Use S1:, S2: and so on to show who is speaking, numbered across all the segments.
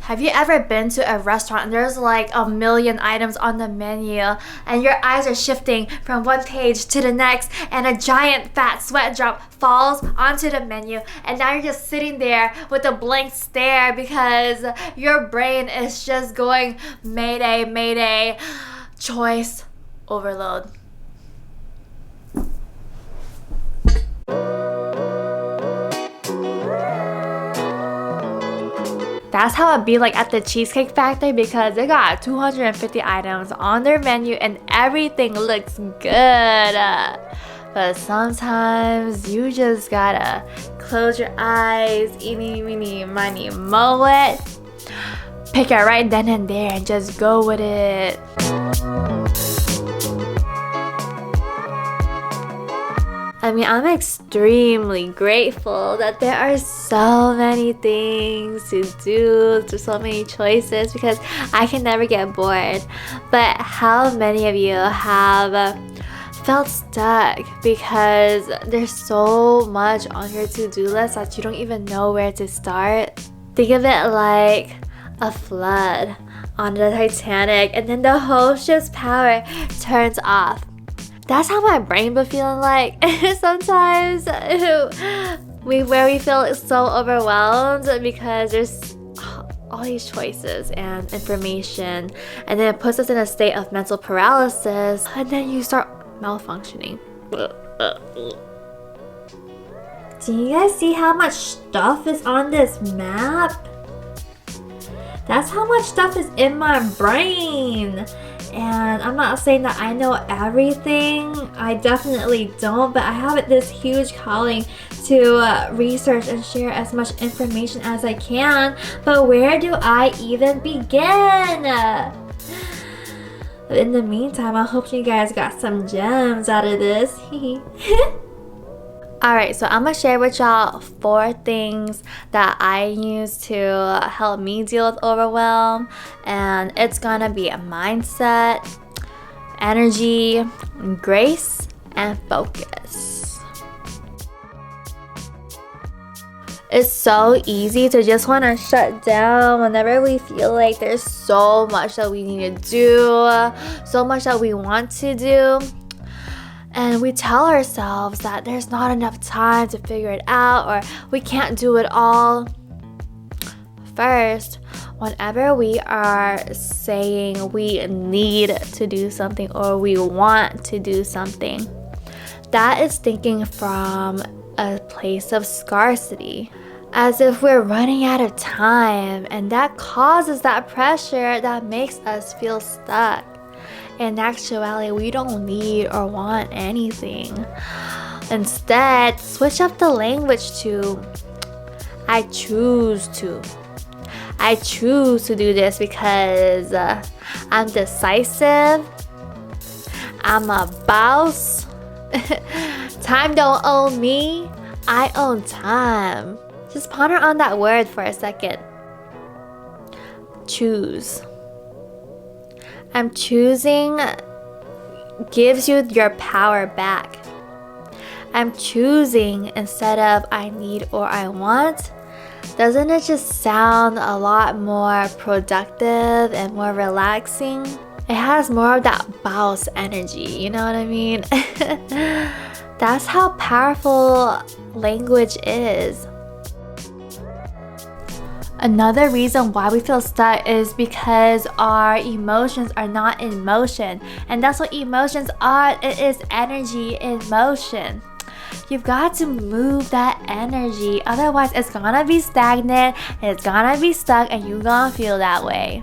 S1: Have you ever been to a restaurant and there's like a million items on the menu and your eyes are shifting from one page to the next and a giant fat sweat drop falls onto the menu and now you're just sitting there with a blank stare because your brain is just going mayday, mayday, choice overload. That's how it be like at the Cheesecake Factory because they got 250 items on their menu and everything looks good. But sometimes you just gotta close your eyes, eeny, meeny, miny, moe it. Pick it right then and there and just go with it. I mean, I'm extremely grateful that there are so many things to do, there's so many choices because I can never get bored. But how many of you have felt stuck because there's so much on your to-do list that you don't even know where to start? Think of it like a flood on the Titanic and then the whole ship's power turns off. That's how my brain be feeling like sometimes where we feel so overwhelmed because there's all these choices and information, and then it puts us in a state of mental paralysis and then you start malfunctioning. Do you guys see how much stuff is on this map? That's how much stuff is in my brain. And I'm not saying that I know everything, I definitely don't, but I have this huge calling to research and share as much information as I can. But where do I even begin? But in the meantime, I hope you guys got some gems out of this. Alright, so I'm gonna share with y'all 4 things that I use to help me deal with overwhelm, and it's gonna be a mindset, energy, grace, and focus. It's so easy to just want to shut down whenever we feel like there's so much that we need to do, so much that we want to do. And we tell ourselves that there's not enough time to figure it out or we can't do it all. First, whenever we are saying we need to do something or we want to do something, that is thinking from a place of scarcity, as if we're running out of time, and that causes that pressure that makes us feel stuck. In actuality, we don't need or want anything. Instead, switch up the language to I choose to. I choose to do this because I'm decisive. I'm a boss. Time don't own me. I own time. Just ponder on that word for a second. Choose. I'm choosing gives you your power back. I'm choosing instead of I need or I want. Doesn't it just sound a lot more productive and more relaxing? It has more of that boss energy, you know what I mean? That's how powerful language is. Another reason why we feel stuck is because our emotions are not in motion. And that's what emotions are. It is energy in motion. You've got to move that energy. Otherwise, it's gonna be stagnant, it's gonna be stuck, and you're gonna feel that way.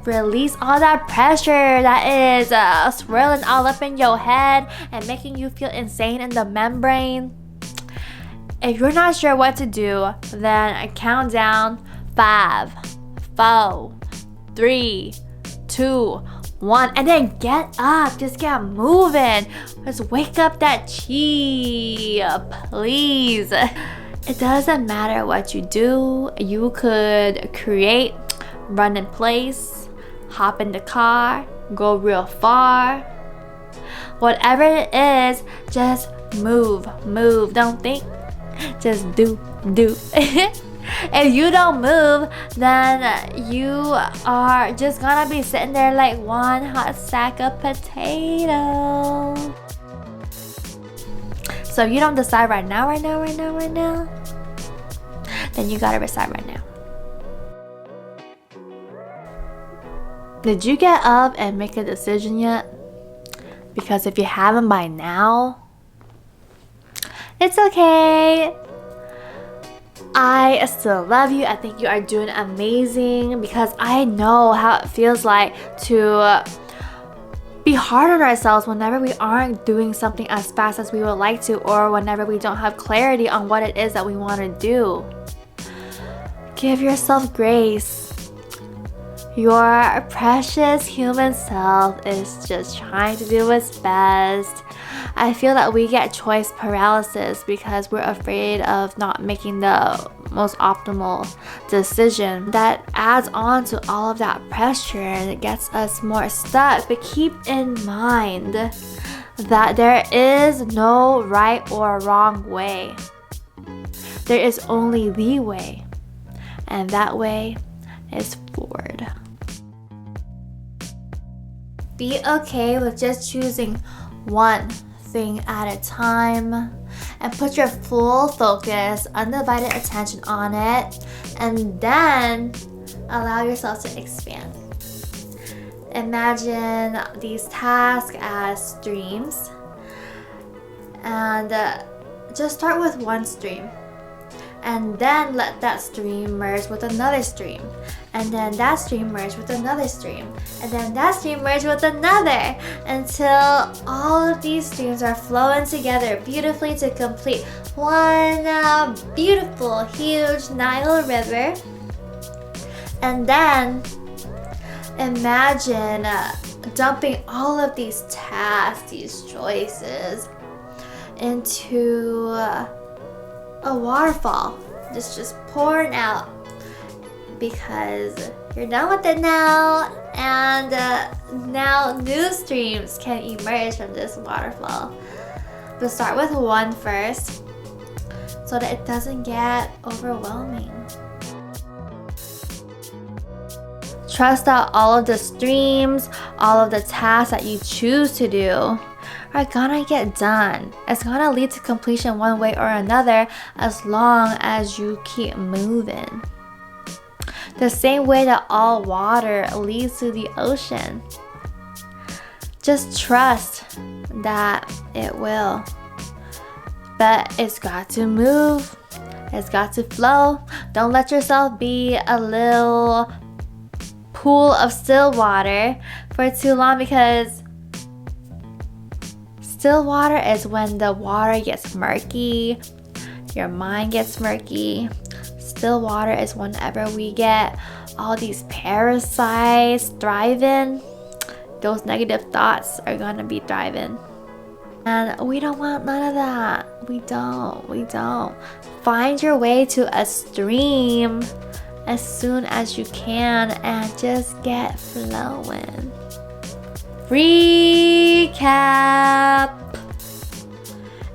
S1: Release all that pressure that is swirling all up in your head and making you feel insane in the membrane. If you're not sure what to do, then I count down 5, 4, 3, 2, 1, and then get up. Just get moving. Just wake up that chi, please. It doesn't matter what you do. You could create, run in place, hop in the car, go real far. Whatever it is, just move. Don't think. Just do. If you don't move, then you are just gonna be sitting there like one hot sack of potato. So if you don't decide right now, then you gotta decide right now. Did you get up and make a decision yet? Because if you haven't by now, it's okay. I still love you. I think you are doing amazing, because I know how it feels like to be hard on ourselves whenever we aren't doing something as fast as we would like to, or whenever we don't have clarity on what it is that we want to do. Give yourself grace. Your precious human self is just trying to do its best. I feel that we get choice paralysis because we're afraid of not making the most optimal decision. That adds on to all of that pressure and it gets us more stuck. But keep in mind that there is no right or wrong way. There is only the way, and that way is forward. Be okay with just choosing one thing at a time and put your full focus, undivided attention on it, and then allow yourself to expand. Imagine these tasks as streams, and just start with one stream, and then let that stream merge with another stream, and then that stream merge with another stream, and then that stream merge with another, until all of these streams are flowing together beautifully to complete one beautiful huge Nile river. And then imagine dumping all of these tasks, these choices, into a waterfall, just pouring out, because you're done with it now, and now new streams can emerge from this waterfall. But start with one first so that it doesn't get overwhelming. Trust that all of the streams, all of the tasks that you choose to do are gonna get done. It's gonna lead to completion one way or another, as long as you keep moving. The same way that all water leads to the ocean. Just trust that it will. But it's got to move. It's got to flow. Don't let yourself be a little pool of still water for too long, because still water is when the water gets murky, your mind gets murky. Still water is whenever we get all these parasites thriving. Those negative thoughts are gonna be thriving, and we don't want none of that. We don't. Find your way to a stream as soon as you can and just get flowing. Recap.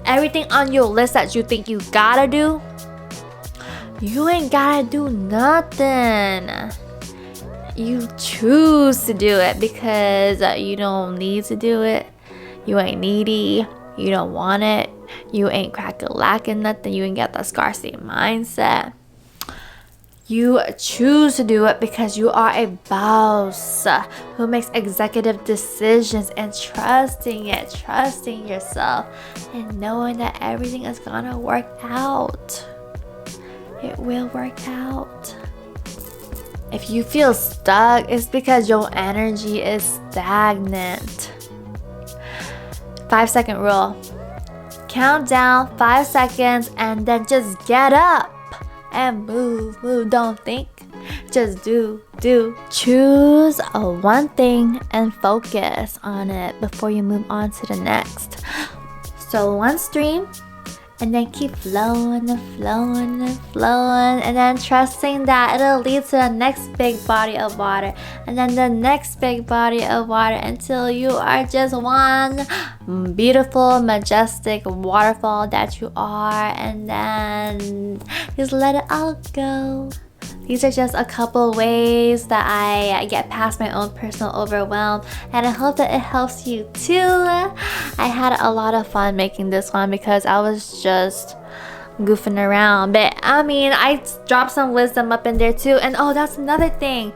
S1: Everything on your list that you think you gotta do, you ain't gotta do nothing. You choose to do it because you don't need to do it. You ain't needy. You don't want it. You ain't crack-a-lacking nothing. You ain't got that scarcity mindset. You choose to do it because you are a boss who makes executive decisions and trusting yourself and knowing that everything is gonna work out. It will work out. If you feel stuck, it's because your energy is stagnant. 5-second rule. Count down 5 seconds and then just get up and move. Don't think, just do. Choose one thing and focus on it before you move on to the next. So one stream And then keep flowing and flowing and flowing, and then trusting that it'll lead to the next big body of water, and then the next big body of water, until you are just one beautiful, majestic waterfall that you are. And then just let it all go. These are just a couple ways that I get past my own personal overwhelm, and I hope that it helps you too. I had a lot of fun making this one because I was just goofing around, but I mean, I dropped some wisdom up in there too. And oh, that's another thing,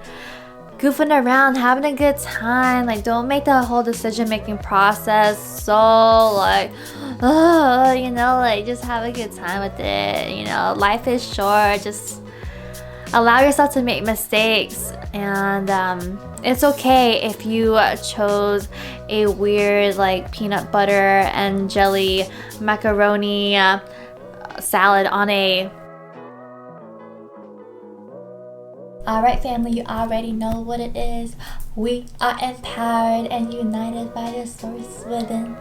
S1: goofing around, having a good time. Like, don't make the whole decision making process so like, you know, like, just have a good time with it. You know, life is short. Just allow yourself to make mistakes, and it's okay if you chose a weird like peanut butter and jelly macaroni salad on a... Alright family, you already know what it is. We are empowered and united by the source within.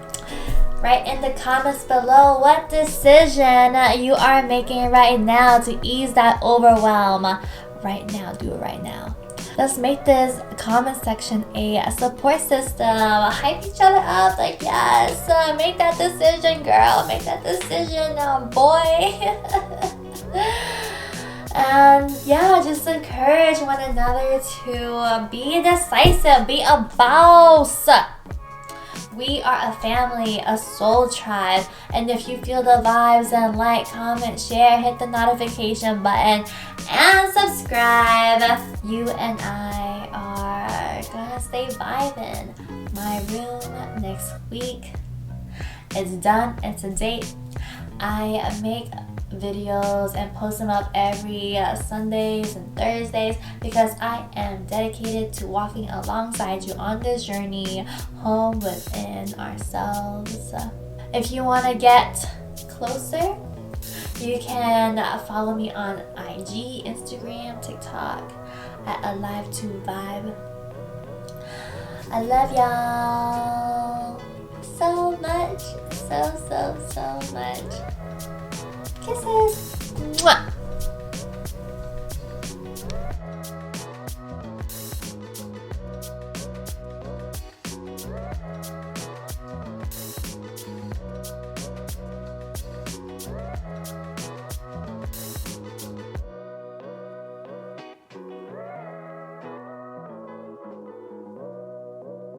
S1: Write in the comments below what decision you are making right now to ease that overwhelm. Right now, do it right now. Let's make this comment section a support system. Hype each other up, like, yes, make that decision, girl. Make that decision, boy. And yeah, just encourage one another to be decisive, be a boss. We are a family, a soul tribe, and if you feel the vibes, then like, comment, share, hit the notification button, and subscribe. You and I are gonna stay vibing. My room next week is done. It's a date. I make videos and post them up every Sundays and Thursdays because I am dedicated to walking alongside you on this journey home within ourselves. If you want to get closer, you can follow me on IG, Instagram, TikTok at alivetovibe. I love y'all so much, so much. Kisses. Mwah.